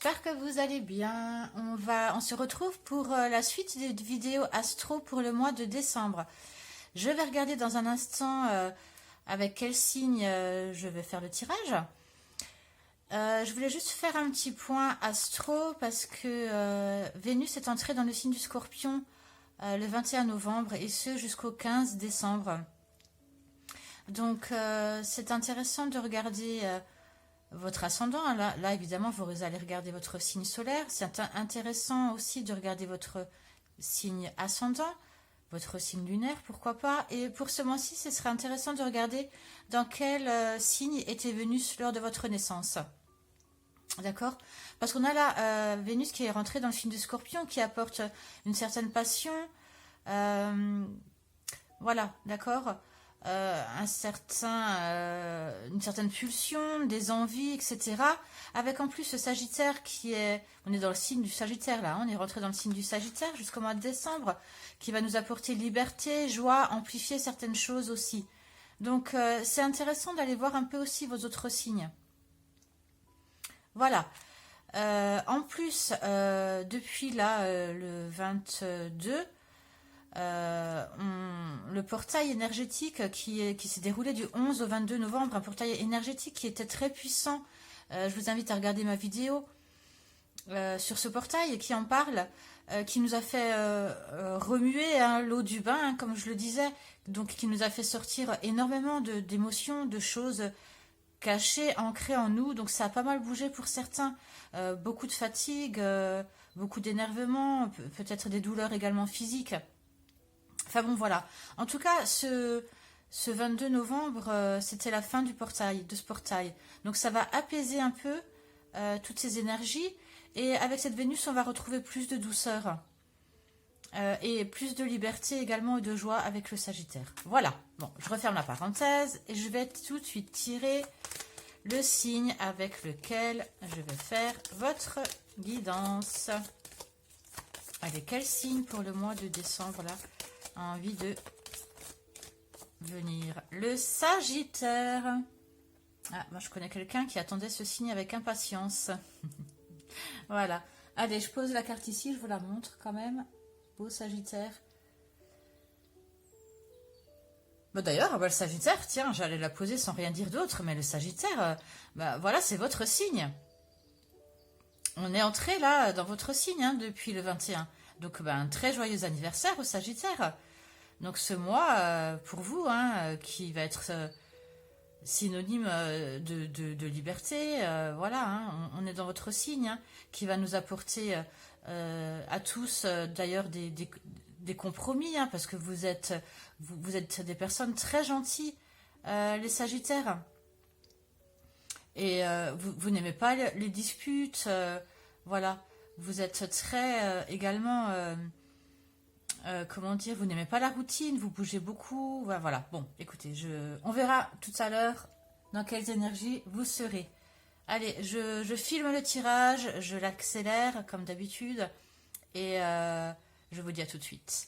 j'espère que vous allez bien. On se retrouve pour la suite des vidéos astro pour le mois de décembre. Je vais regarder dans un instant avec quel signe je vais faire le tirage. Je voulais juste faire un petit point astro parce que Vénus est entrée dans le signe du Scorpion le 21 novembre et ce jusqu'au 15 décembre. Donc c'est intéressant de regarder votre ascendant. Là, évidemment, vous allez regarder votre signe solaire. C'est intéressant aussi de regarder votre signe ascendant, votre signe lunaire, pourquoi pas. Et pour ce mois-ci, ce serait intéressant de regarder dans quel signe était Vénus lors de votre naissance. D'accord? Parce qu'on a là Vénus qui est rentrée dans le signe du Scorpion, qui apporte une certaine passion. Voilà, d'accord? Une certaine pulsion, des envies, etc. Avec en plus le Sagittaire on est dans le signe du Sagittaire là, on est rentré dans le signe du Sagittaire jusqu'au mois de décembre, qui va nous apporter liberté, joie, amplifier certaines choses aussi. Donc c'est intéressant d'aller voir un peu aussi vos autres signes. Voilà. En plus, depuis là, le 22, le portail énergétique qui s'est déroulé du 11 au 22 novembre, un portail énergétique qui était très puissant. Je vous invite à regarder ma vidéo sur ce portail qui en parle, qui nous a fait remuer l'eau du bain, comme je le disais, donc qui nous a fait sortir énormément d'émotions, de choses cachées, ancrées en nous. Donc ça a pas mal bougé pour certains, beaucoup de fatigue, beaucoup d'énervement, peut-être des douleurs également physiques. Enfin bon, voilà. En tout cas, ce 22 novembre, c'était la fin de ce portail. Donc ça va apaiser un peu toutes ces énergies. Et avec cette Vénus, on va retrouver plus de douceur. Et plus de liberté également et de joie avec le Sagittaire. Voilà. Bon, je referme la parenthèse et je vais tout de suite tirer le signe avec lequel je vais faire votre guidance. Allez, quel signe pour le mois de décembre là a envie de venir? Le Sagittaire. Ah, moi je connais quelqu'un qui attendait ce signe avec impatience. Voilà. Allez, je pose la carte ici, je vous la montre quand même. Beau Sagittaire. Bah d'ailleurs, le Sagittaire, tiens, j'allais la poser sans rien dire d'autre, mais le Sagittaire, voilà, c'est votre signe. On est entré là dans votre signe depuis le 21. Donc, un très joyeux anniversaire au Sagittaire. Donc, ce mois, pour vous, qui va être synonyme de liberté, voilà, on est dans votre signe, qui va nous apporter à tous, d'ailleurs, des compromis, parce que vous êtes des personnes très gentilles, les Sagittaires. Et vous n'aimez pas les disputes, voilà. Vous êtes très également, comment dire, vous n'aimez pas la routine, vous bougez beaucoup, voilà. Bon, écoutez, on verra tout à l'heure dans quelles énergies vous serez. Allez, je filme le tirage, je l'accélère comme d'habitude et je vous dis à tout de suite.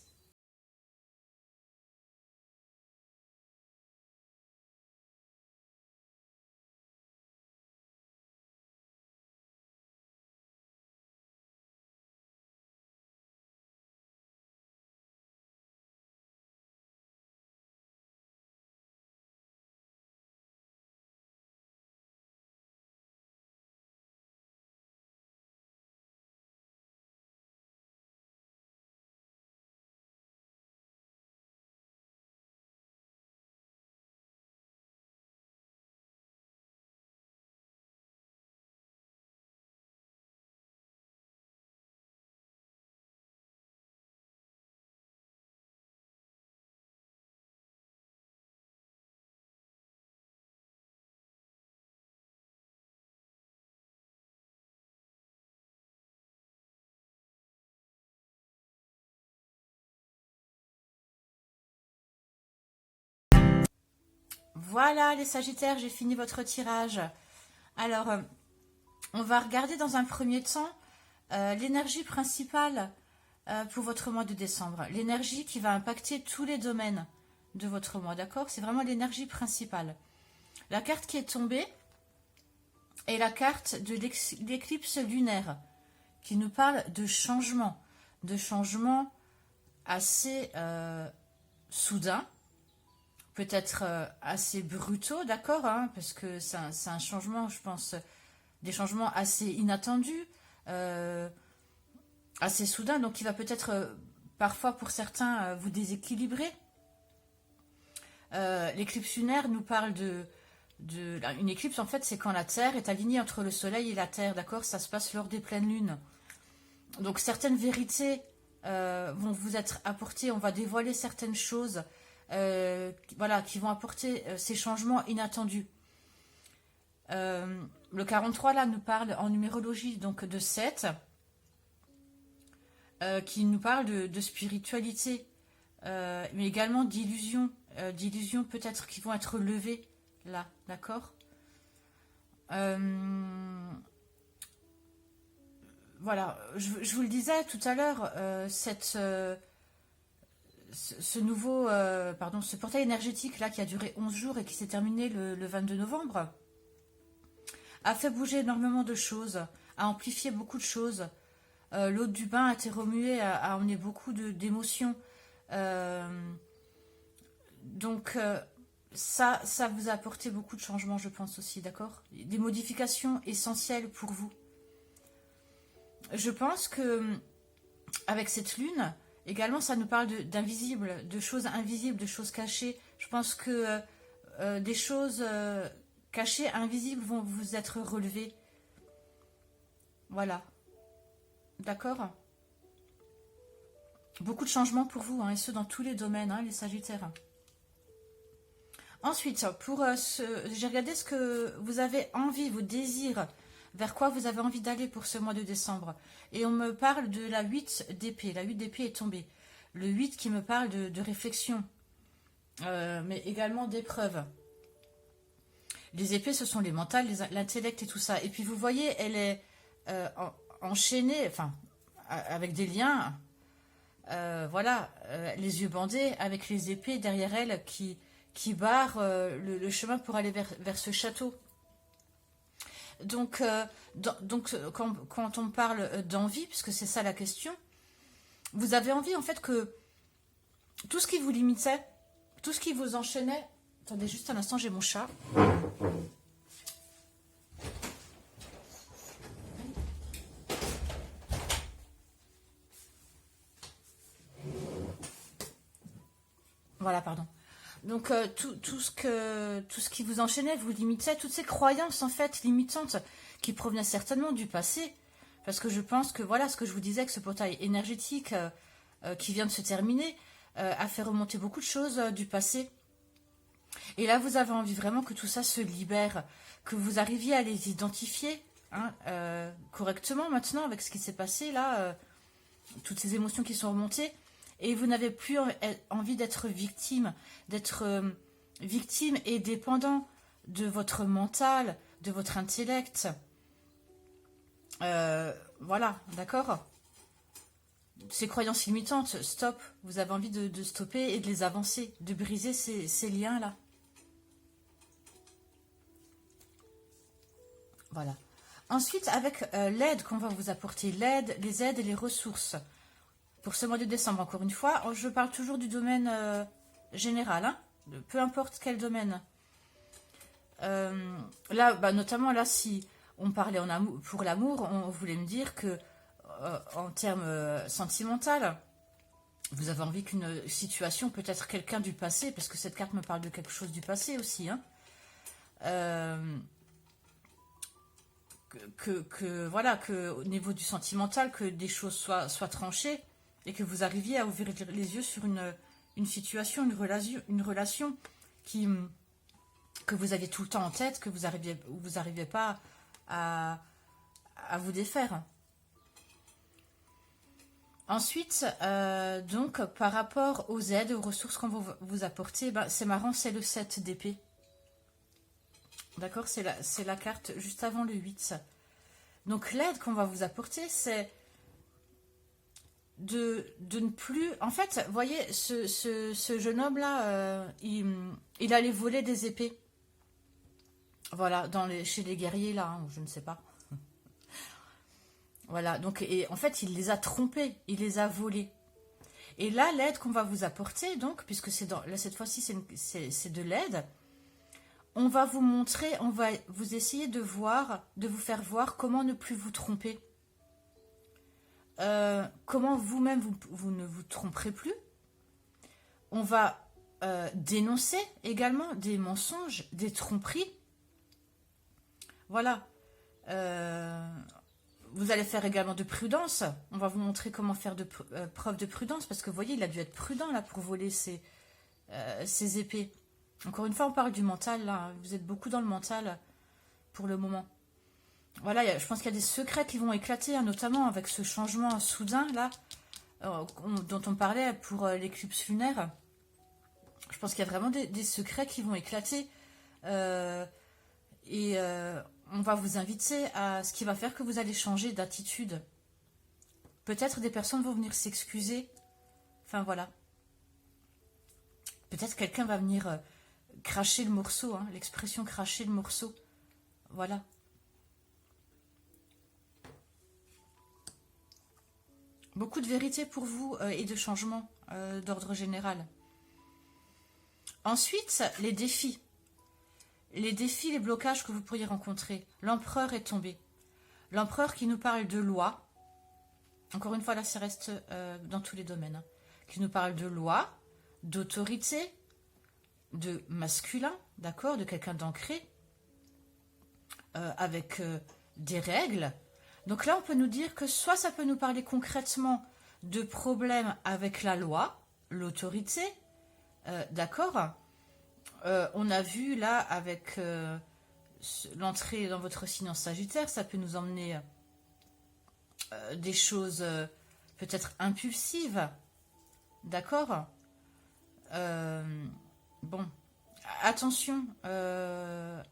Voilà les Sagittaires, j'ai fini votre tirage. Alors, on va regarder dans un premier temps l'énergie principale pour votre mois de décembre. L'énergie qui va impacter tous les domaines de votre mois, d'accord? C'est vraiment l'énergie principale. La carte qui est tombée, Et la carte de l'éclipse lunaire, qui nous parle de changements assez soudains, peut-être assez brutaux, d'accord, hein, parce que c'est un changement, je pense, des changements assez inattendus, assez soudains, donc il va peut-être parfois pour certains vous déséquilibrer. L'éclipse lunaire nous parle une éclipse, en fait, c'est quand la Terre est alignée entre le Soleil et la Terre, d'accord? Ça se passe lors des pleines lunes. Donc certaines vérités vont vous être apportées, on va dévoiler certaines choses voilà, qui vont apporter ces changements inattendus. Le 43 là nous parle en numérologie donc de 7, qui nous parle de spiritualité, mais également d'illusions peut-être qui vont être levées là, d'accord. Voilà, je vous le disais tout à l'heure, ce portail énergétique là qui a duré 11 jours et qui s'est terminé le 22 novembre, a fait bouger énormément de choses, a amplifié beaucoup de choses. L'eau du bain a été remuée, a emmené beaucoup d'émotions. Donc ça vous a apporté beaucoup de changements, je pense aussi, d'accord? Des modifications essentielles pour vous. Je pense que avec cette lune, également, ça nous parle d'invisible, de choses invisibles, de choses cachées. Je pense que des choses cachées, invisibles, vont vous être relevées. Voilà. D'accord? Beaucoup de changements pour vous, hein, et ce dans tous les domaines, hein, les Sagittaires. Ensuite, j'ai regardé ce que vous avez envie, vos désirs, vers quoi vous avez envie d'aller pour ce mois de décembre. Et on me parle de la 8 d'épée. La 8 d'épée est tombée. Le 8 qui me parle de réflexion, mais également d'épreuves. Les épées, ce sont les mentales, l'intellect et tout ça. Et puis vous voyez, elle est enchaînée, enfin, avec des liens, voilà, les yeux bandés, avec les épées derrière elle qui barrent le chemin pour aller vers ce château. Donc, quand on parle d'envie, puisque c'est ça la question, vous avez envie en fait que tout ce qui vous limitait, tout ce qui vous enchaînait... Attendez juste un instant, j'ai mon chat. Voilà, pardon. Donc tout ce qui vous enchaînait, vous limitait, toutes ces croyances en fait limitantes qui provenaient certainement du passé, parce que je pense que voilà ce que je vous disais, que ce portail énergétique qui vient de se terminer a fait remonter beaucoup de choses du passé. Et là, vous avez envie vraiment que tout ça se libère, que vous arriviez à les identifier hein, correctement maintenant avec ce qui s'est passé là, toutes ces émotions qui sont remontées. Et vous n'avez plus envie d'être victime et dépendant de votre mental, de votre intellect. Voilà, d'accord? Ces croyances limitantes, stop. Vous avez envie de stopper et de les avancer, de briser ces liens-là. Voilà. Ensuite, avec l'aide qu'on va vous apporter, les aides et les ressources. Pour ce mois de décembre, encore une fois, je parle toujours du domaine général, hein, peu importe quel domaine. Là, notamment là, si on parlait pour l'amour, on voulait me dire que en termes sentimental, vous avez envie qu'une situation, peut-être quelqu'un du passé, parce que cette carte me parle de quelque chose du passé aussi, hein, voilà, que au niveau du sentimental, que des choses soient tranchées et que vous arriviez à ouvrir les yeux sur une situation, une relation que vous aviez tout le temps en tête, que vous n'arriviez pas à vous défaire. Ensuite, donc, par rapport aux aides, aux ressources qu'on va vous apporter, c'est marrant, c'est le 7 d'épée. D'accord, c'est la carte juste avant le 8. Donc, l'aide qu'on va vous apporter, c'est de ne plus... En fait, vous voyez, ce jeune homme-là, il allait voler des épées. Voilà, chez les guerriers, là, hein, je ne sais pas. Voilà, donc, et en fait, il les a trompés, il les a volés. Et là, l'aide qu'on va vous apporter, donc, puisque là, cette fois-ci, c'est de l'aide, on va vous montrer, on va vous essayer de vous faire voir comment ne plus vous tromper. Comment vous-même, vous ne vous tromperez plus. On va dénoncer également des mensonges, des tromperies. Voilà. Vous allez faire également de prudence. On va vous montrer comment faire preuve de prudence, parce que vous voyez, il a dû être prudent là pour voler ces épées. Encore une fois, on parle du mental là. Vous êtes beaucoup dans le mental pour le moment. Voilà, je pense qu'il y a des secrets qui vont éclater, hein, notamment avec ce changement soudain là dont on parlait pour l'éclipse lunaire. Je pense qu'il y a vraiment des secrets qui vont éclater. Et on va vous inviter à ce qui va faire que vous allez changer d'attitude. Peut-être des personnes vont venir s'excuser. Enfin voilà. Peut-être quelqu'un va venir cracher le morceau. Hein, l'expression cracher le morceau. Voilà. Beaucoup de vérité pour vous et de changements d'ordre général. Ensuite, les défis. Les défis, les blocages que vous pourriez rencontrer. L'empereur est tombé. L'empereur qui nous parle de loi. Encore une fois, là, ça reste dans tous les domaines. Hein, qui nous parle de loi, d'autorité, de masculin, d'accord, de quelqu'un d'ancré, avec des règles. Donc là, on peut nous dire que soit ça peut nous parler concrètement de problèmes avec la loi, l'autorité, d'accord. On a vu là avec l'entrée dans votre signe en Sagittaire, ça peut nous emmener des choses peut-être impulsives, d'accord. Bon, attention, parce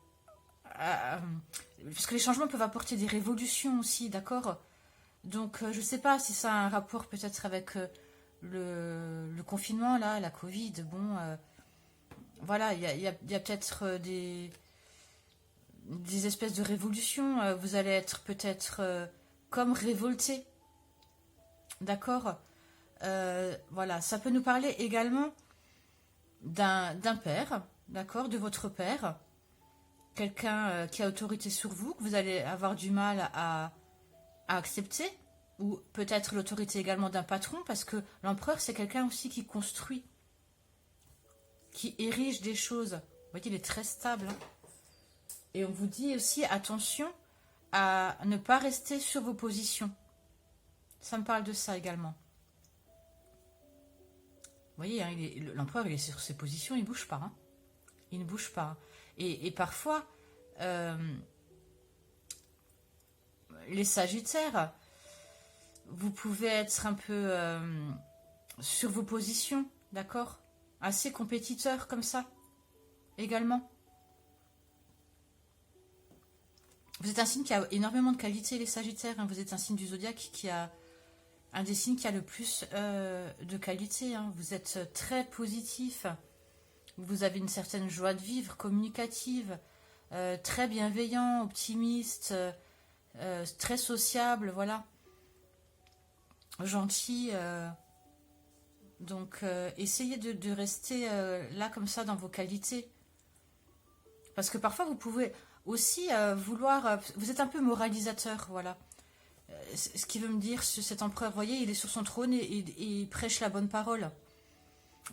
que les changements peuvent apporter des révolutions aussi, d'accord. Donc je ne sais pas si ça a un rapport peut-être avec le confinement là, la Covid, bon. Voilà, il y a peut-être des espèces de révolutions. Vous allez être peut-être comme révolté. D'accord. Voilà, ça peut nous parler également d'un père, d'accord, de votre père. Quelqu'un qui a autorité sur vous, que vous allez avoir du mal à accepter. Ou peut-être l'autorité également d'un patron, parce que l'empereur, c'est quelqu'un aussi qui construit, qui érige des choses. Vous voyez, il est très stable. Hein. Et on vous dit aussi, attention à ne pas rester sur vos positions. Ça me parle de ça également. Vous voyez, hein, l'empereur, il est sur ses positions, il ne bouge pas. Hein. Il ne bouge pas. Et parfois, les Sagittaires, vous pouvez être un peu sur vos positions, d'accord ? Assez compétiteur comme ça, également. Vous êtes un signe qui a énormément de qualités, les Sagittaires. Hein. Vous êtes un signe du zodiaque qui a un des signes qui a le plus de qualités. Hein. Vous êtes très positif. Vous avez une certaine joie de vivre, communicative, très bienveillant, optimiste, très sociable, voilà. Gentil. Donc, essayez de rester là comme ça dans vos qualités. Parce que parfois, vous pouvez aussi vouloir... vous êtes un peu moralisateur, voilà. Ce qui veut me dire, cet empereur, vous voyez, il est sur son trône et il prêche la bonne parole.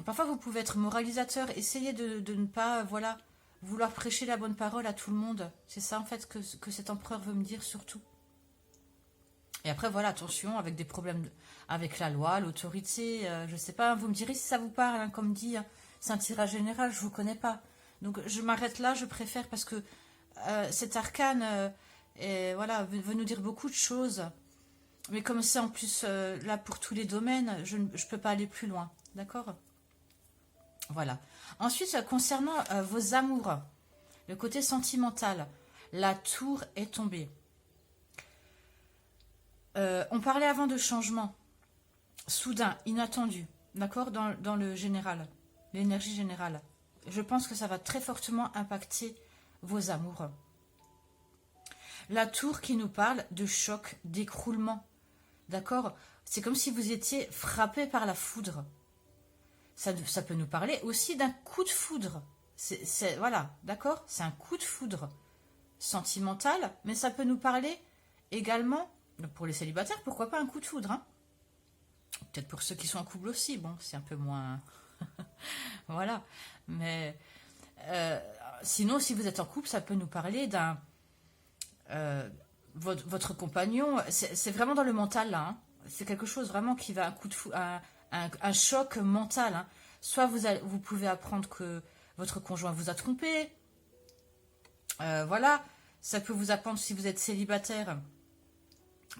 Parfois, vous pouvez être moralisateur. Essayez de ne pas, voilà, vouloir prêcher la bonne parole à tout le monde. C'est ça, en fait, que cet empereur veut me dire, surtout. Et après, voilà, attention, avec des problèmes avec la loi, l'autorité, je sais pas, vous me direz si ça vous parle, hein, comme dit, hein, c'est un tirage général, je vous connais pas. Donc, je m'arrête là, je préfère, parce que cet arcane, voilà, veut nous dire beaucoup de choses. Mais comme c'est en plus là pour tous les domaines, je ne peux pas aller plus loin, d'accord ? Voilà. Ensuite, concernant vos amours, le côté sentimental, la tour est tombée. On parlait avant de changement, soudain, inattendu, d'accord, dans le général, l'énergie générale. Je pense que ça va très fortement impacter vos amours. La tour qui nous parle de choc, d'écroulement. D'accord? C'est comme si vous étiez frappé par la foudre. Ça peut nous parler aussi d'un coup de foudre. Voilà, d'accord? C'est un coup de foudre sentimental, mais ça peut nous parler également, pour les célibataires, pourquoi pas un coup de foudre, hein? Peut-être pour ceux qui sont en couple aussi, bon, c'est un peu moins... voilà. Mais sinon, si vous êtes en couple, ça peut nous parler d'un... votre compagnon, c'est vraiment dans le mental, là, hein. C'est quelque chose vraiment qui va un coup de un choc mental, hein. Soit vous pouvez apprendre que votre conjoint vous a trompé. Voilà. Ça peut vous apprendre, si vous êtes célibataire,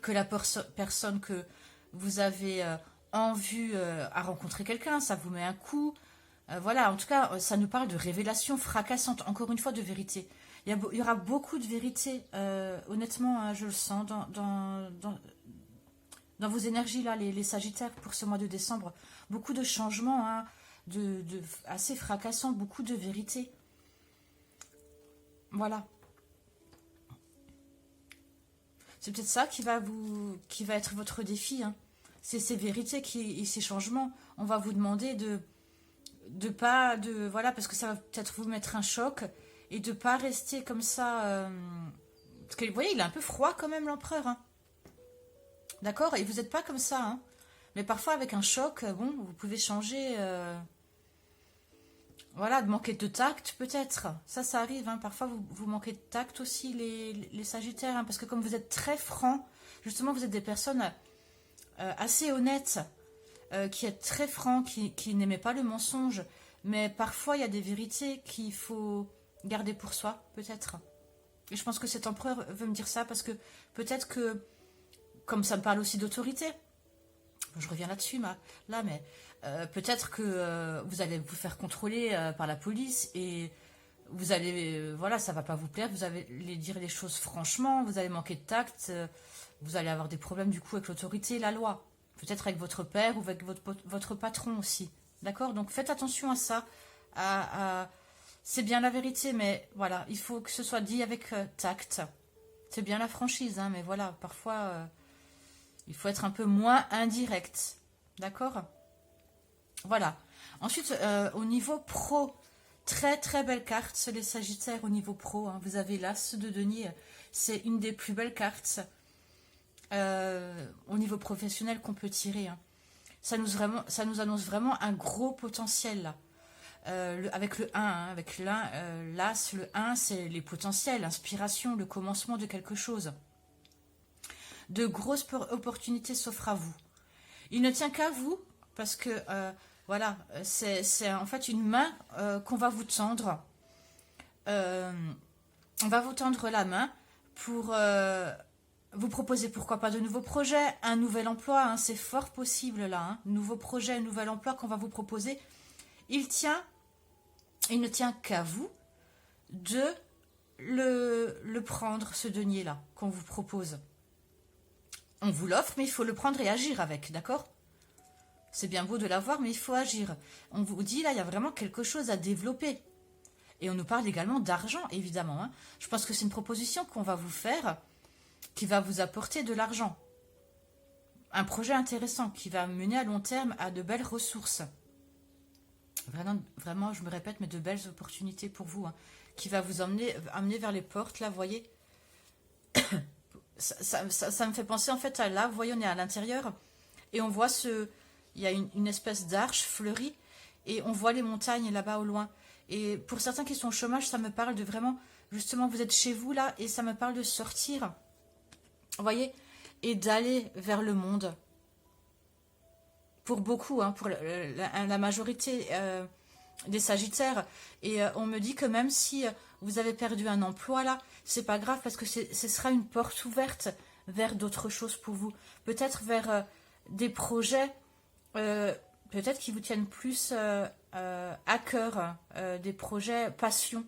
que la personne que vous avez en vue a rencontré quelqu'un, ça vous met un coup. Voilà, en tout cas, ça nous parle de révélations fracassantes, encore une fois, de vérité. Il y aura beaucoup de vérité, honnêtement, hein, je le sens, dans vos énergies, là, les Sagittaires, pour ce mois de décembre. Beaucoup de changements, hein, assez fracassants, beaucoup de vérité. Voilà. C'est peut-être ça qui va être votre défi, hein. C'est ces vérités et ces changements. On va vous demander voilà, parce que ça va peut-être vous mettre un choc et de pas rester comme ça. Parce que vous voyez, il est un peu froid quand même, l'empereur, hein. D'accord? Et vous n'êtes pas comme ça, hein. Mais parfois, avec un choc, bon, vous pouvez changer. Voilà, de manquer de tact, peut-être. Ça arrive, hein. Parfois, vous manquez de tact aussi, les Sagittaires, hein, parce que comme vous êtes très francs, justement, vous êtes des personnes assez honnêtes, qui êtes très francs, qui n'aimez pas le mensonge. Mais parfois, il y a des vérités qu'il faut garder pour soi, peut-être. Et je pense que cet empereur veut me dire ça, parce que peut-être que, comme ça me parle aussi d'autorité, je reviens là-dessus, mais peut-être que vous allez vous faire contrôler par la police et vous allez, voilà, ça va pas vous plaire, vous allez dire les choses franchement, vous allez manquer de tact, vous allez avoir des problèmes du coup avec l'autorité, la loi, peut-être avec votre père ou avec votre patron aussi, d'accord? Donc faites attention à ça, c'est bien la vérité, mais voilà, il faut que ce soit dit avec tact. C'est bien la franchise, hein, mais voilà, parfois... il faut être un peu moins indirect. D'accord? Voilà. Ensuite, au niveau pro, très très belle carte, les Sagittaires au niveau pro, hein. Vous avez l'As de denier. C'est une des plus belles cartes au niveau professionnel qu'on peut tirer, hein. Ça nous annonce vraiment un gros potentiel là. Avec le 1, hein, avec l'As, le 1, c'est les potentiels, l'inspiration, le commencement de quelque chose. De grosses opportunités s'offrent à vous. Il ne tient qu'à vous, parce que, voilà, c'est en fait une main qu'on va vous tendre. On va vous tendre la main pour vous proposer, pourquoi pas, de nouveaux projets, un nouvel emploi, hein, c'est fort possible là, hein, nouveau projet, un nouvel emploi qu'on va vous proposer. Il ne tient qu'à vous de le prendre, ce denier-là, qu'on vous propose. On vous l'offre, mais il faut le prendre et agir avec, d'accord? C'est bien beau de l'avoir, mais il faut agir. On vous dit, là, il y a vraiment quelque chose à développer. Et on nous parle également d'argent, évidemment, hein. Je pense que c'est une proposition qu'on va vous faire qui va vous apporter de l'argent. Un projet intéressant qui va mener à long terme à de belles ressources. Vraiment, vraiment, je me répète, mais de belles opportunités pour vous, hein, qui va vous amener vers les portes, là, vous voyez. Ça me fait penser, en fait, à là, vous voyez, on est à l'intérieur, et on voit il y a une espèce d'arche fleurie, et on voit les montagnes là-bas au loin. Et pour certains qui sont au chômage, ça me parle de vraiment, justement, vous êtes chez vous, là, et ça me parle de sortir, vous voyez, et d'aller vers le monde. Pour beaucoup, hein, pour la majorité des Sagittaires. Et on me dit que même si vous avez perdu un emploi là, c'est pas grave parce que ce sera une porte ouverte vers d'autres choses pour vous. Peut-être vers des projets, peut-être qui vous tiennent plus à cœur, des projets passion.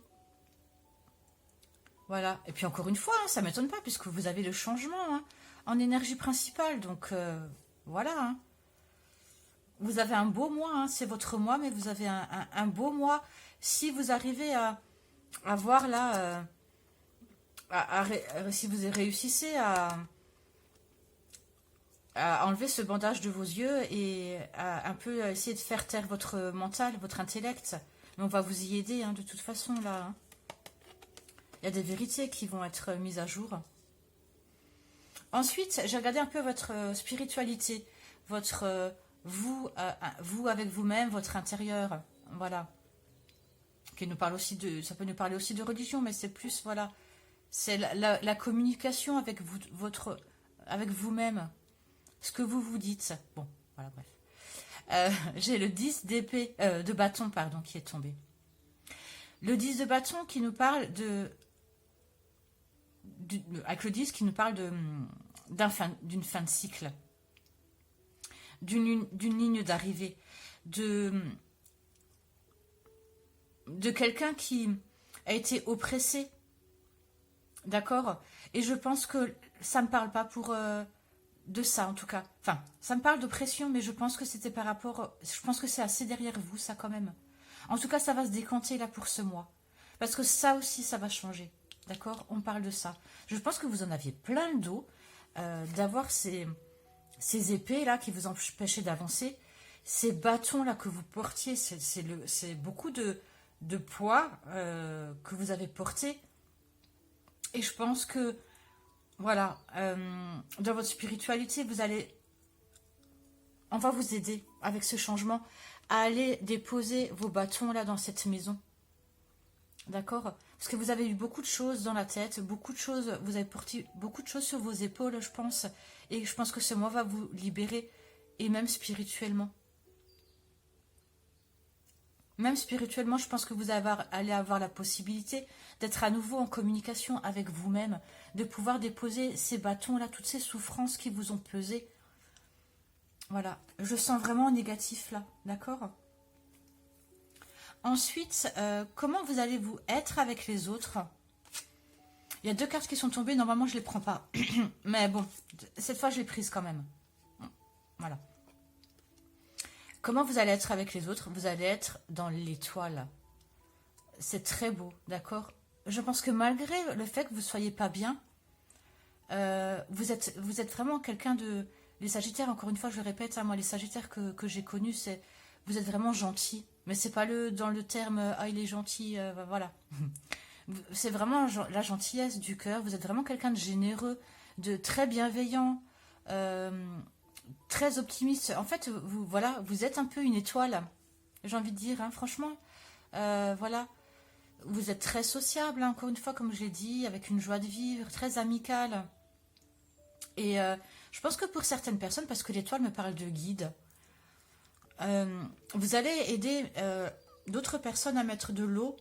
Voilà. Et puis encore une fois, hein, ça ne m'étonne pas puisque vous avez le changement, hein, en énergie principale. Donc voilà, hein. Vous avez un beau mois, hein, c'est votre mois, mais vous avez un beau mois. Si vous arrivez à voir là, si vous réussissez à enlever ce bandage de vos yeux et à un peu essayer de faire taire votre mental, votre intellect. Mais on va vous y aider hein, de toute façon là. Hein. Il y a des vérités qui vont être mises à jour. Ensuite, j'ai regardé un peu votre spiritualité, votre vous avec vous-même, votre intérieur. Voilà. Qui nous parle aussi de, ça peut nous parler aussi de religion, mais c'est plus, voilà, c'est la communication avec avec vous-même. Ce que vous vous dites. Bon, voilà, bref. J'ai le 10 d'épée, de bâton, pardon, qui est tombé. Le 10 de bâton qui nous parle avec le 10 qui nous parle d'une fin de cycle, d'une ligne d'arrivée, de quelqu'un qui a été oppressé, d'accord? Et je pense que ça ne me parle pas de ça en tout cas. Enfin, ça me parle d'oppression, mais je pense que c'était par rapport... Je pense que c'est assez derrière vous, ça quand même. En tout cas, ça va se décanter là pour ce mois. Parce que ça aussi, ça va changer. D'accord? On parle de ça. Je pense que vous en aviez plein le dos d'avoir ces épées là qui vous empêchaient d'avancer. Ces bâtons là que vous portiez, c'est beaucoup de poids que vous avez porté. Et je pense que voilà, dans votre spiritualité, on va vous aider avec ce changement à aller déposer vos bâtons là dans cette maison. D'accord? Parce que vous avez eu beaucoup de choses dans la tête, beaucoup de choses, vous avez porté beaucoup de choses sur vos épaules, je pense. Et je pense que ce mois va vous libérer, et même spirituellement. Même spirituellement, je pense que vous allez avoir la possibilité d'être à nouveau en communication avec vous-même, de pouvoir déposer ces bâtons-là, toutes ces souffrances qui vous ont pesé. Voilà, je sens vraiment négatif là, d'accord? Ensuite, comment vous allez-vous être avec les autres? Il y a deux cartes qui sont tombées, normalement je ne les prends pas. Mais bon, cette fois je les prise quand même. Voilà. Comment vous allez être avec les autres? Vous allez être dans l'étoile. C'est très beau, d'accord? Je pense que malgré le fait que vous ne soyez pas bien, vous êtes vraiment quelqu'un de... Les Sagittaires, encore une fois, je le répète, hein, moi, les Sagittaires que j'ai connus, vous êtes vraiment gentils. Mais c'est pas dans le terme « ah, il est gentil voilà. C'est vraiment la gentillesse du cœur. Vous êtes vraiment quelqu'un de généreux, de très bienveillant, très optimiste. En fait, vous êtes un peu une étoile, j'ai envie de dire, hein, franchement. Voilà. Vous êtes très sociable, hein, encore une fois, comme je l'ai dit, avec une joie de vivre, très amicale. Et je pense que pour certaines personnes, parce que l'étoile me parle de guide, vous allez aider d'autres personnes à mettre de l'eau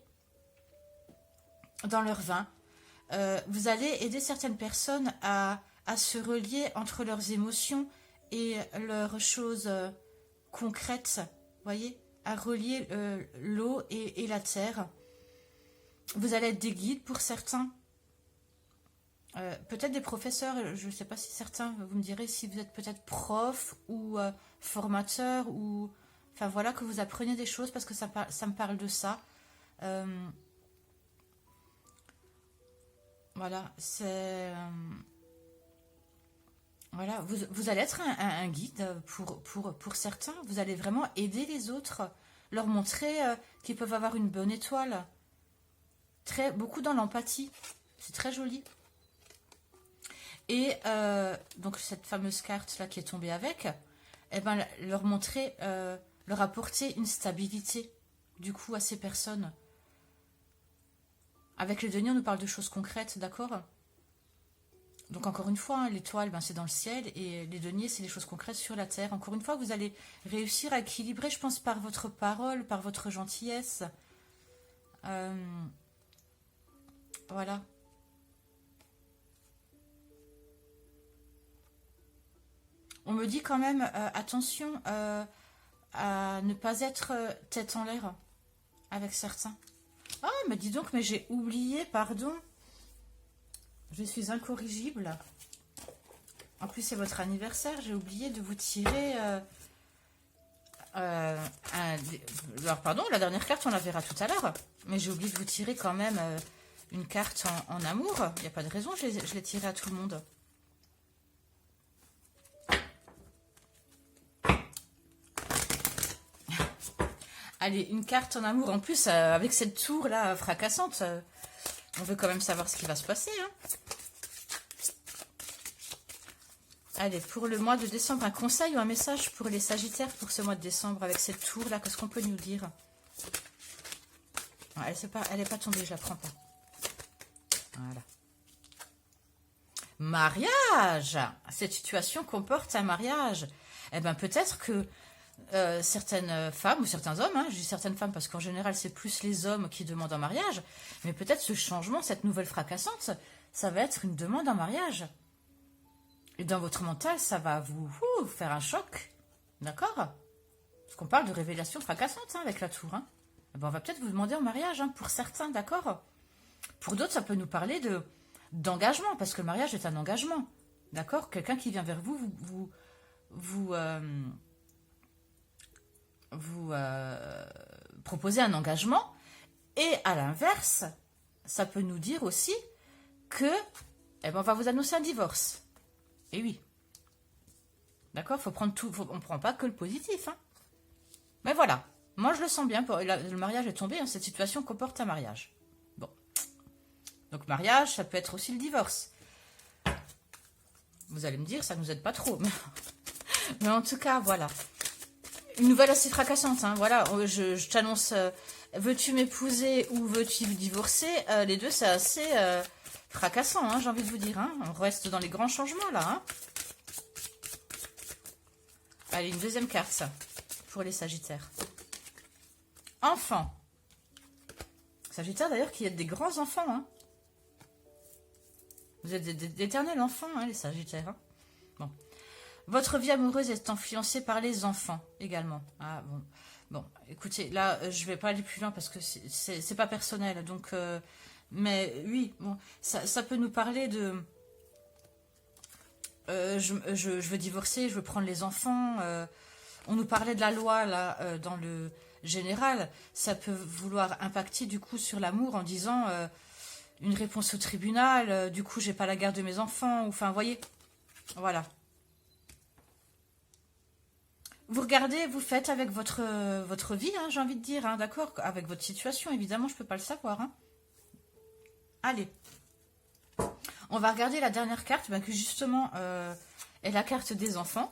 dans leur vin. Vous allez aider certaines personnes à se relier entre leurs émotions et leurs choses concrètes, voyez, à relier l'eau et la terre. Vous allez être des guides pour certains, peut-être des professeurs, je ne sais pas si certains, vous me direz si vous êtes peut-être prof ou formateur, ou enfin voilà, que vous apprenez des choses, parce que ça me parle de ça. Voilà, c'est... voilà, vous allez être un guide pour certains. Vous allez vraiment aider les autres, leur montrer qu'ils peuvent avoir une bonne étoile. Beaucoup dans l'empathie. C'est très joli. Et donc cette fameuse carte là qui est tombée avec, eh ben, leur montrer, leur apporter une stabilité du coup à ces personnes. Avec les deniers, on nous parle de choses concrètes, d'accord? Donc encore une fois, hein, l'étoile, ben, c'est dans le ciel, et les deniers, c'est les choses concrètes sur la terre. Encore une fois, vous allez réussir à équilibrer, je pense, par votre parole, par votre gentillesse. Voilà. On me dit quand même, attention à ne pas être tête en l'air avec certains. Ah, mais dis donc, mais j'ai oublié, pardon. Je suis incorrigible. En plus, c'est votre anniversaire. J'ai oublié de vous tirer Alors, pardon, la dernière carte, on la verra tout à l'heure. Mais j'ai oublié de vous tirer quand même une carte en amour. Il n'y a pas de raison, je l'ai tirée à tout le monde. Allez, une carte en amour. En plus, avec cette tour-là fracassante, on veut quand même savoir ce qui va se passer. Hein. Allez, pour le mois de décembre, un conseil ou un message pour les Sagittaires pour ce mois de décembre avec cette tour-là, qu'est-ce qu'on peut nous dire? Elle n'est pas tombée, je la prends pas. Voilà. Mariage! Cette situation comporte un mariage. Eh bien, peut-être que certaines femmes ou certains hommes, hein, je dis certaines femmes parce qu'en général, c'est plus les hommes qui demandent un mariage, mais peut-être ce changement, cette nouvelle fracassante, ça va être une demande en mariage. Et dans votre mental, ça va vous faire un choc. D'accord? Parce qu'on parle de révélation fracassante hein, avec la tour. Hein. Eh ben, on va peut-être vous demander en mariage, hein, pour certains, d'accord? Pour d'autres, ça peut nous parler d'engagement, parce que le mariage est un engagement. D'accord? Quelqu'un qui vient vers vous proposez un engagement. Et à l'inverse, ça peut nous dire aussi que eh ben, on va vous annoncer un divorce. Et oui. D'accord, faut prendre tout. On ne prend pas que le positif. Hein. Mais voilà. Moi, je le sens bien. Le mariage est tombé. Hein, cette situation comporte un mariage. Bon. Donc, mariage, ça peut être aussi le divorce. Vous allez me dire, ça ne nous aide pas trop. Mais en tout cas, voilà. Une nouvelle assez fracassante. Hein. Voilà, je t'annonce, veux-tu m'épouser ou veux-tu divorcer? Les deux, c'est assez... fracassant, hein, j'ai envie de vous dire. Hein. On reste dans les grands changements, là. Hein. Allez, une deuxième carte, ça, pour les Sagittaires. Enfants. Sagittaires, d'ailleurs, qui êtes des grands enfants. Hein. Vous êtes d'éternels enfants, hein, les Sagittaires. Hein. Bon. Votre vie amoureuse est influencée par les enfants, également. Ah, bon. Bon, écoutez, là, je vais pas aller plus loin parce que c'est pas personnel, donc... mais oui, bon, ça peut nous parler de... je veux divorcer, je veux prendre les enfants. On nous parlait de la loi, là, dans le général. Ça peut vouloir impacter, du coup, sur l'amour en disant une réponse au tribunal. Du coup, j'ai pas la garde de mes enfants. Enfin, vous voyez, voilà. Vous regardez, vous faites avec votre vie, hein, j'ai envie de dire, hein, d'accord? Avec votre situation, évidemment, je peux pas le savoir, hein. Allez, on va regarder la dernière carte, ben, que justement est la carte des enfants.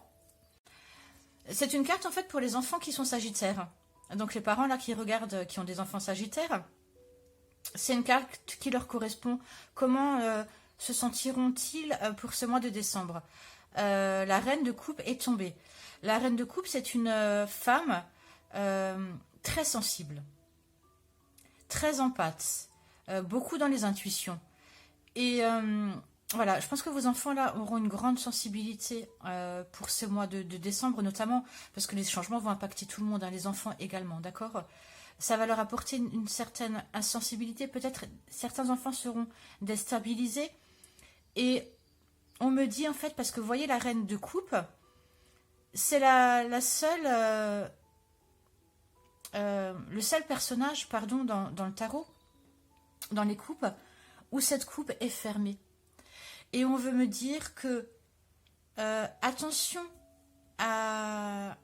C'est une carte en fait pour les enfants qui sont sagittaires. Donc les parents là qui regardent, qui ont des enfants sagittaires, c'est une carte qui leur correspond. Comment se sentiront-ils pour ce mois de décembre? La reine de coupe est tombée. La reine de coupe, c'est une femme très sensible, très empathe. Beaucoup dans les intuitions. Et voilà, je pense que vos enfants là auront une grande sensibilité pour ce mois de décembre, notamment parce que les changements vont impacter tout le monde, hein, les enfants également, d'accord? Ça va leur apporter une certaine insensibilité. Peut-être certains enfants seront déstabilisés. Et on me dit en fait, parce que vous voyez la reine de coupe, c'est la seule, le seul personnage, pardon, dans le tarot, dans les coupes, où cette coupe est fermée. Et on veut me dire que attention à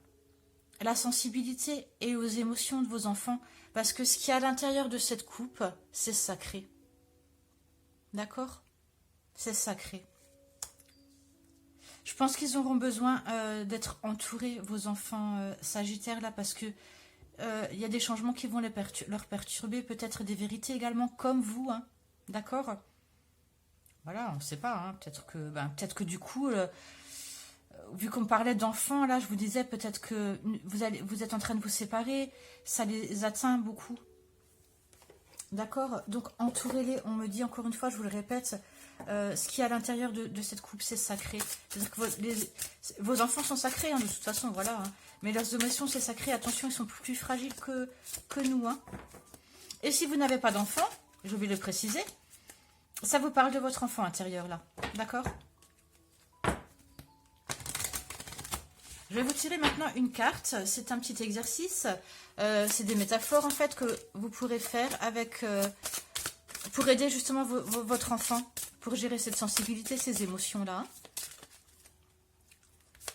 la sensibilité et aux émotions de vos enfants, parce que ce qu'il y a à l'intérieur de cette coupe, c'est sacré. D'accord? C'est sacré. Je pense qu'ils auront besoin d'être entourés, vos enfants sagittaires, là, parce que il y a des changements qui vont leur perturber, peut-être des vérités également, comme vous, hein. D'accord? Voilà, on ne sait pas, hein. Peut-être que du coup, vu qu'on parlait d'enfants, là, je vous disais, peut-être que vous êtes en train de vous séparer, ça les atteint beaucoup. D'accord? Donc, entourez-les, on me dit encore une fois, je vous le répète, ce qui est à l'intérieur de cette coupe, c'est sacré. C'est-à-dire que vos enfants sont sacrés, hein, de toute façon, voilà, hein. Mais leurs émotions, c'est sacré. Attention, ils sont plus fragiles que nous. Hein. Et si vous n'avez pas d'enfant, je vais le préciser, ça vous parle de votre enfant intérieur, là. D'accord? Je vais vous tirer maintenant une carte. C'est un petit exercice. C'est des métaphores en fait que vous pourrez faire avec pour aider justement votre enfant pour gérer cette sensibilité, ces émotions-là.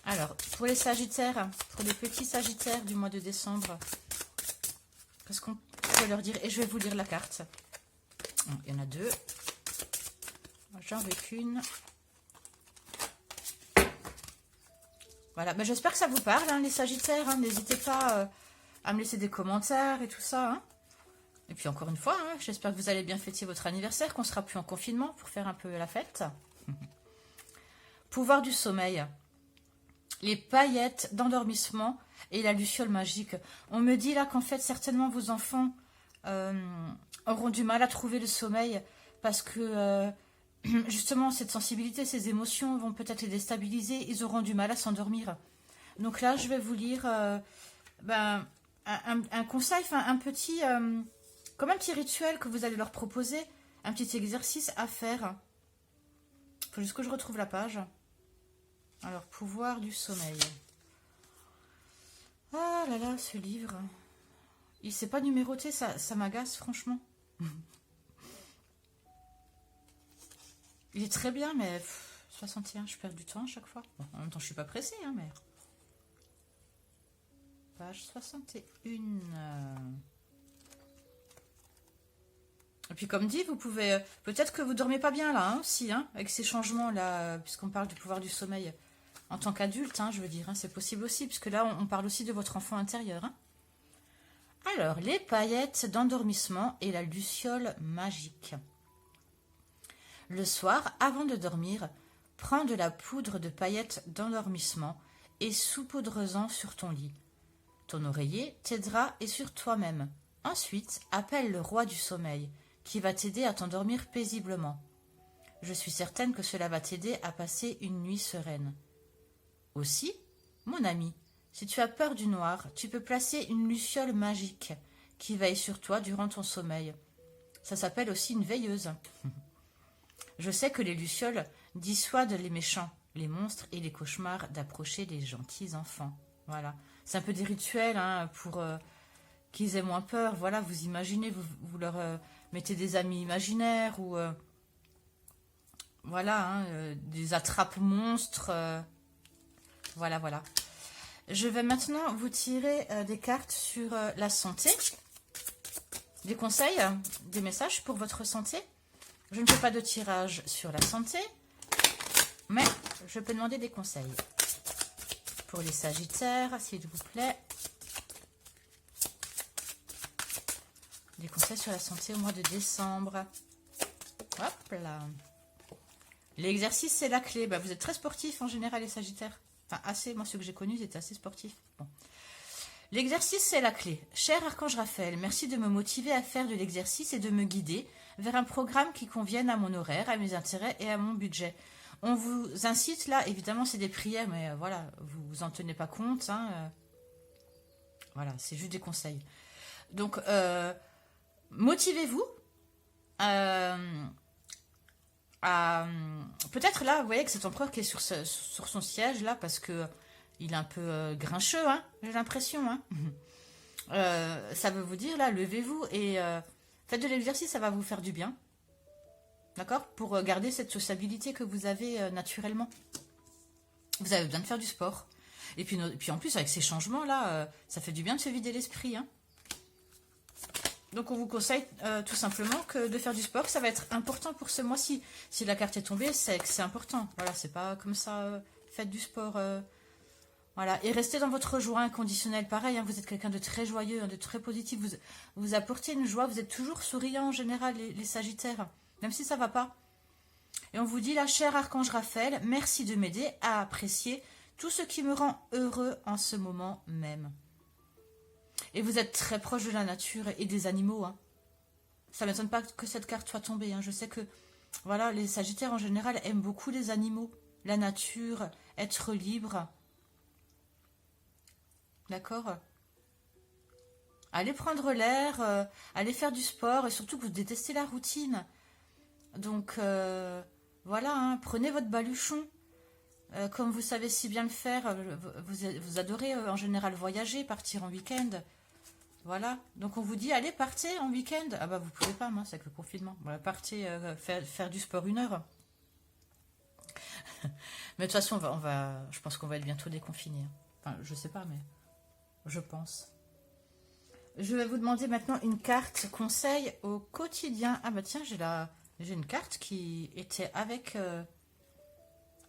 Alors, pour les Sagittaires, pour les petits Sagittaires du mois de décembre, qu'est-ce qu'on peut leur dire? Et je vais vous lire la carte. Il y en a deux. J'en veux qu'une. Voilà, ben, j'espère que ça vous parle, hein, les Sagittaires. Hein. N'hésitez pas à me laisser des commentaires et tout ça. Hein. Et puis encore une fois, hein, j'espère que vous allez bien fêter votre anniversaire, qu'on sera plus en confinement pour faire un peu la fête. Pouvoir du sommeil. Les paillettes d'endormissement et la luciole magique. On me dit là qu'en fait, certainement, vos enfants auront du mal à trouver le sommeil parce que... justement, cette sensibilité, ces émotions vont peut-être les déstabiliser. Ils auront du mal à s'endormir. Donc là, je vais vous lire un conseil, un petit, comme un petit rituel que vous allez leur proposer, un petit exercice à faire. Il faut juste que je retrouve la page. Alors, pouvoir du sommeil. Ah là là, ce livre. Il ne s'est pas numéroté, ça m'agace, franchement. Il est très bien, mais 61, je perds du temps à chaque fois. Bon, en même temps, je suis pas pressée, hein, mais... Page 61. Et puis, comme dit, vous pouvez... Peut-être que vous dormez pas bien, là, hein, aussi, hein, avec ces changements-là, puisqu'on parle du pouvoir du sommeil. En tant qu'adulte, hein, je veux dire, hein, c'est possible aussi, puisque là, on parle aussi de votre enfant intérieur. Hein. Alors, les paillettes d'endormissement et la luciole magique. Le soir, avant de dormir, prends de la poudre de paillettes d'endormissement et saupoudre-en sur ton lit. Ton oreiller t'aidera et sur toi-même. Ensuite, appelle le roi du sommeil, qui va t'aider à t'endormir paisiblement. Je suis certaine que cela va t'aider à passer une nuit sereine. Aussi, mon ami, si tu as peur du noir, tu peux placer une luciole magique qui veille sur toi durant ton sommeil. Ça s'appelle aussi une veilleuse. Je sais que les lucioles dissuadent les méchants, les monstres et les cauchemars d'approcher les gentils enfants. Voilà. C'est un peu des rituels hein, pour qu'ils aient moins peur. Voilà, vous imaginez, vous leur mettez des amis imaginaires ou voilà, hein, des attrape-monstres. Voilà, voilà. Je vais maintenant vous tirer des cartes sur la santé. Des conseils, des messages pour votre santé. Je ne fais pas de tirage sur la santé, mais je peux demander des conseils. Pour les Sagittaires, s'il vous plaît. Des conseils sur la santé au mois de décembre. Hop là. L'exercice, c'est la clé. Bah, vous êtes très sportifs en général, les Sagittaires. Enfin, assez. Moi, ceux que j'ai connus, ils étaient assez sportifs. Bon. L'exercice, c'est la clé. Cher Archange Raphaël, merci de me motiver à faire de l'exercice et de me guider vers un programme qui convienne à mon horaire, à mes intérêts et à mon budget. On vous incite là, évidemment, c'est des prières, mais voilà, vous en tenez pas compte. Hein, voilà, c'est juste des conseils. Donc, motivez-vous peut-être là, vous voyez que cet empereur qui est sur son siège là, parce que il est un peu grincheux, hein, j'ai l'impression. Hein. Ça veut vous dire là, levez-vous et faites de l'exercice, ça va vous faire du bien. D'accord? Pour garder cette sociabilité que vous avez naturellement. Vous avez besoin de faire du sport. Et puis en plus, avec ces changements-là, ça fait du bien de se vider l'esprit. Hein. Donc on vous conseille tout simplement que de faire du sport, ça va être important pour ce mois-ci. Si la carte est tombée, c'est que c'est important. Voilà, c'est pas comme ça, faites du sport... Voilà, et restez dans votre joie inconditionnelle. Pareil, hein, vous êtes quelqu'un de très joyeux, hein, de très positif. Vous apportez une joie, vous êtes toujours souriant en général, les Sagittaires, même si ça ne va pas. Et on vous dit, la chère Archange Raphaël, merci de m'aider à apprécier tout ce qui me rend heureux en ce moment même. Et vous êtes très proche de la nature et des animaux. Hein. Ça ne m'étonne pas que cette carte soit tombée. Hein. Je sais que voilà, les Sagittaires en général aiment beaucoup les animaux, la nature, être libre. D'accord? Allez prendre l'air, allez faire du sport et surtout que vous détestez la routine. Donc voilà, hein, prenez votre baluchon Comme vous savez si bien le faire, vous adorez en général voyager, partir en week-end. Voilà. Donc on vous dit, allez, partez en week-end. Ah bah vous pouvez pas, moi, c'est avec le confinement. Voilà, partez faire du sport 1 heure. Mais de toute façon, je pense qu'on va être bientôt déconfinés. Enfin, je sais pas, mais je pense. Je vais vous demander maintenant une carte conseil au quotidien. Ah bah tiens, j'ai une carte qui était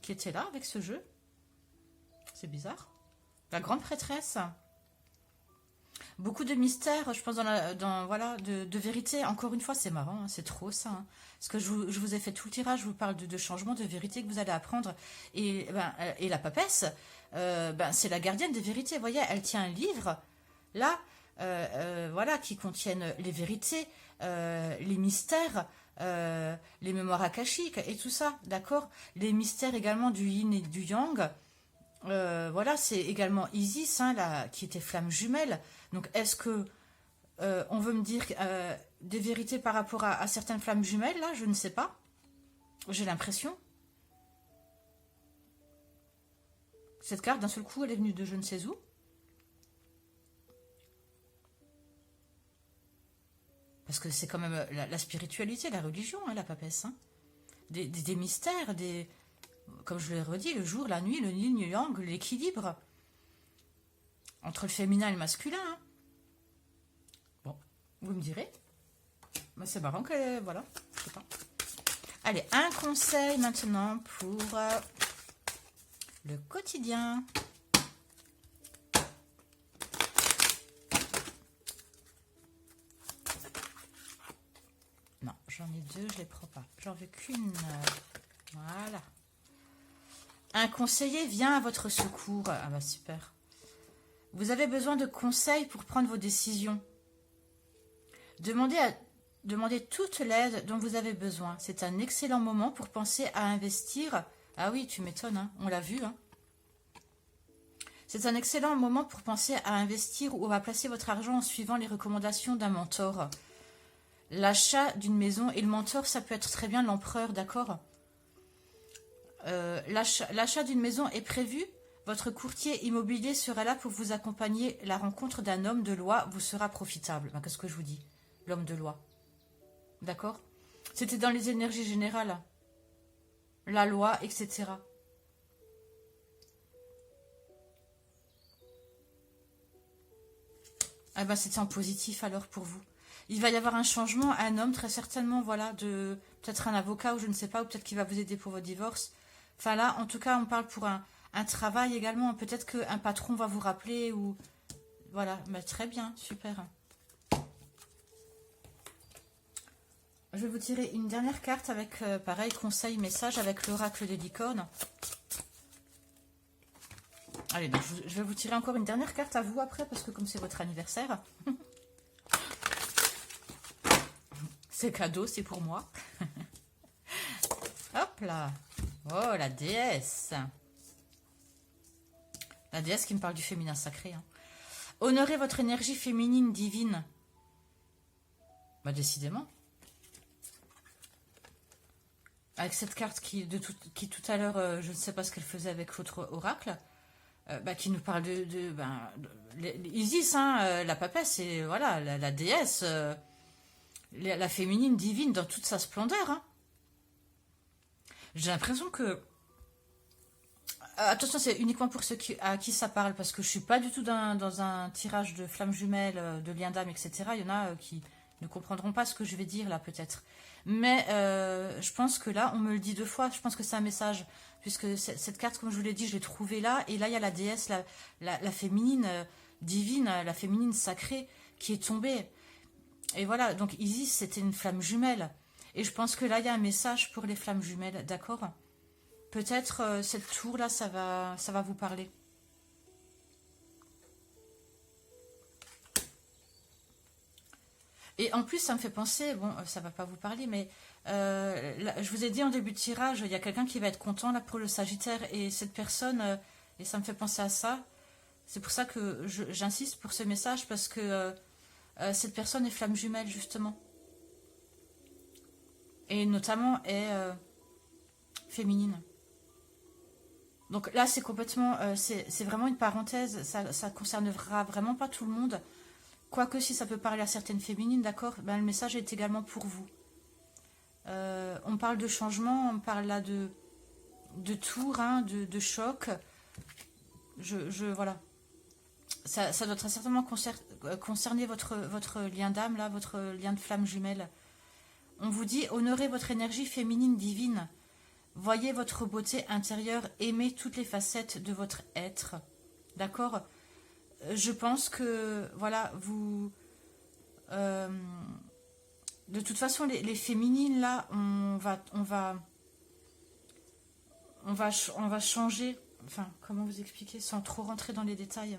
qui était là avec ce jeu. C'est bizarre. La grande prêtresse. Beaucoup de mystères, je pense, voilà, de vérité. Encore une fois, c'est marrant, hein, c'est trop ça. Hein. Parce que je vous ai fait tout le tirage, je vous parle de changements, de vérité que vous allez apprendre. Et la papesse, c'est la gardienne des vérités. Vous voyez, elle tient un livre, là, voilà, qui contiennent les vérités, les mystères, les mémoires akashiques et tout ça, d'accord. Les mystères également du yin et du yang. Voilà, c'est également Isis, hein, qui était flamme jumelle. Donc, est-ce que on veut me dire des vérités par rapport à certaines flammes jumelles, là? Je ne sais pas. J'ai l'impression. Cette carte, d'un seul coup, elle est venue de je ne sais où. Parce que c'est quand même la spiritualité, la religion, hein, la papesse. Hein. Des mystères, comme je l'ai redit, le jour, la nuit, le yin, le yang, l'équilibre entre le féminin et le masculin. Hein. Bon, vous me direz. Mais c'est marrant que, voilà, je sais pas. Allez, un conseil maintenant pour le quotidien. Non, j'en ai deux, je les prends pas. J'en veux qu'une. Voilà. Un conseiller vient à votre secours. Ah bah super. Vous avez besoin de conseils pour prendre vos décisions. Demandez toute l'aide dont vous avez besoin. C'est un excellent moment pour penser à investir. Ah oui, tu m'étonnes, hein, on l'a vu. Hein. C'est un excellent moment pour penser à investir ou à placer votre argent en suivant les recommandations d'un mentor. L'achat d'une maison, et le mentor, ça peut être très bien l'empereur, d'accord. L'achat d'une maison est prévu. Votre courtier immobilier sera là pour vous accompagner. La rencontre d'un homme de loi vous sera profitable. Ben, qu'est-ce que je vous dis? L'homme de loi. D'accord? C'était dans les énergies générales. La loi, etc. Ah ben, c'était en positif alors pour vous. Il va y avoir un changement, un homme très certainement, voilà, peut-être un avocat ou je ne sais pas, ou peut-être qu'il va vous aider pour votre divorce. Enfin là, en tout cas, on parle pour un travail également. Peut-être qu'un patron va vous rappeler ou... Voilà, bah, très bien, super. Je vais vous tirer une dernière carte avec, pareil, conseil, message avec l'oracle des licornes. Allez, donc je vais vous tirer encore une dernière carte à vous après, parce que comme c'est votre anniversaire, c'est cadeau, c'est pour moi. Hop là. Oh, la déesse. La déesse qui me parle du féminin sacré. Hein. Honorez votre énergie féminine divine. Bah, décidément. Avec cette carte qui tout à l'heure, je ne sais pas ce qu'elle faisait avec l'autre oracle, qui nous parle Isis, hein, la papesse, c'est voilà, la déesse, la féminine divine dans toute sa splendeur. Hein. J'ai l'impression que... attention, c'est uniquement pour ceux à qui ça parle, parce que je suis pas du tout dans un tirage de flammes jumelles, de liens d'âme, etc. Il y en a qui ne comprendront pas ce que je vais dire là, peut-être. Mais je pense que là, on me le dit 2 fois. Je pense que c'est un message, puisque cette carte, comme je vous l'ai dit, je l'ai trouvée là. Et là, il y a la déesse, la féminine divine, la féminine sacrée, qui est tombée. Et voilà, donc Isis, c'était une flamme jumelle. Et je pense que là, il y a un message pour les flammes jumelles, d'accord? Peut-être cette tour-là, ça va vous parler. Et en plus, ça me fait penser, bon, ça va pas vous parler, mais là, je vous ai dit en début de tirage, il y a quelqu'un qui va être content là pour le Sagittaire, et cette personne, et ça me fait penser à ça. C'est pour ça que j'insiste pour ce message, parce que cette personne est flamme jumelle, justement. Et notamment est féminine. Donc là, c'est complètement, c'est vraiment une parenthèse, ça concernera vraiment pas tout le monde. Quoique si ça peut parler à certaines féminines, d'accord, ben, le message est également pour vous. On parle de changement, on parle là de tour, hein, de choc. Voilà. Ça doit très certainement concerner votre lien d'âme, là, votre lien de flamme jumelle. On vous dit, honorez votre énergie féminine divine. Voyez votre beauté intérieure, aimez toutes les facettes de votre être. D'accord? Je pense que, voilà, vous... de toute façon, les féminines, là, on va changer. Enfin, comment vous expliquer sans trop rentrer dans les détails?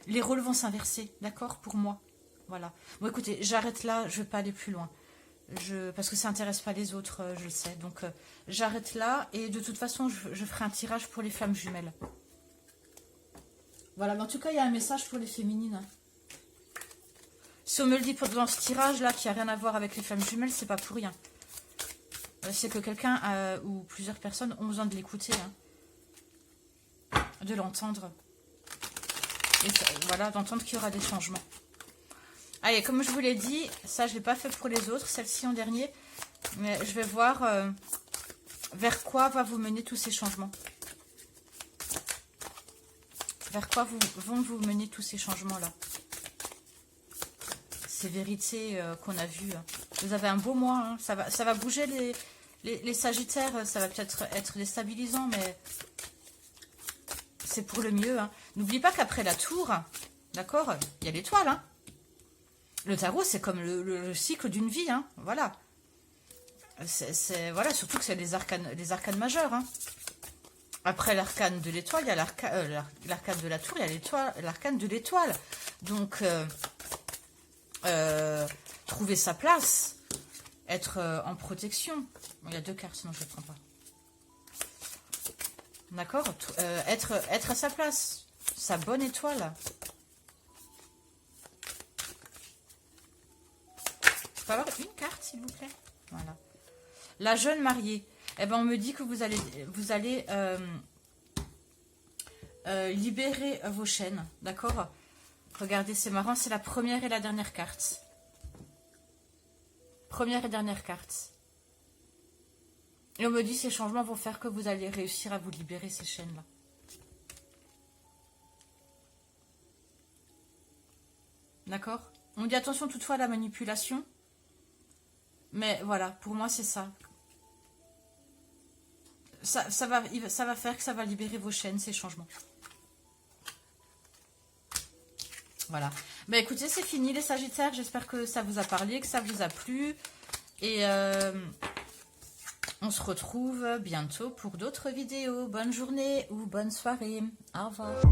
Les rôles vont s'inverser, d'accord? Pour moi. Voilà. Bon, écoutez, j'arrête là, je ne vais pas aller plus loin. Parce que ça n'intéresse pas les autres, je le sais. Donc, j'arrête là. Et de toute façon, je ferai un tirage pour les flammes jumelles. Voilà, mais en tout cas, il y a un message pour les féminines. Si on me le dit dans ce tirage-là, qui n'a rien à voir avec les flammes jumelles, c'est pas pour rien. C'est que quelqu'un ou plusieurs personnes ont besoin de l'écouter. Hein, de l'entendre. Et voilà, d'entendre qu'il y aura des changements. Allez, comme je vous l'ai dit, ça, je ne l'ai pas fait pour les autres, celle-ci en dernier. Mais je vais voir vers quoi va vous mener tous ces changements. Vers quoi vont vous mener tous ces changements-là. Ces vérités qu'on a vues. Vous avez un beau mois, hein. Ça va bouger les sagittaires. Ça va peut-être être déstabilisant, mais c'est pour le mieux. Hein. N'oubliez pas qu'après la tour, d'accord, il y a l'étoile, hein. Le tarot, c'est comme le cycle d'une vie, hein, voilà. Voilà, surtout que c'est les arcanes majeures. Hein. Après l'arcane de l'étoile, il y a l'arcane de la tour, il y a l'arcane de l'étoile. Donc, trouver sa place, être en protection. Il y a 2 cartes, sinon je ne les prends pas. D'accord, être à sa place, sa bonne étoile. Je peux avoir une carte, s'il vous plaît? Voilà. La jeune mariée. Eh ben, on me dit que vous allez libérer vos chaînes. D'accord? Regardez, c'est marrant, c'est la première et la dernière carte. Première et dernière carte. Et on me dit que ces changements vont faire que vous allez réussir à vous libérer ces chaînes-là. D'accord? On dit attention toutefois à la manipulation. Mais voilà, pour moi, c'est ça. Ça va faire que ça va libérer vos chaînes, ces changements. Voilà. Mais écoutez, c'est fini les Sagittaires. J'espère que ça vous a parlé, que ça vous a plu. Et on se retrouve bientôt pour d'autres vidéos. Bonne journée ou bonne soirée. Au revoir.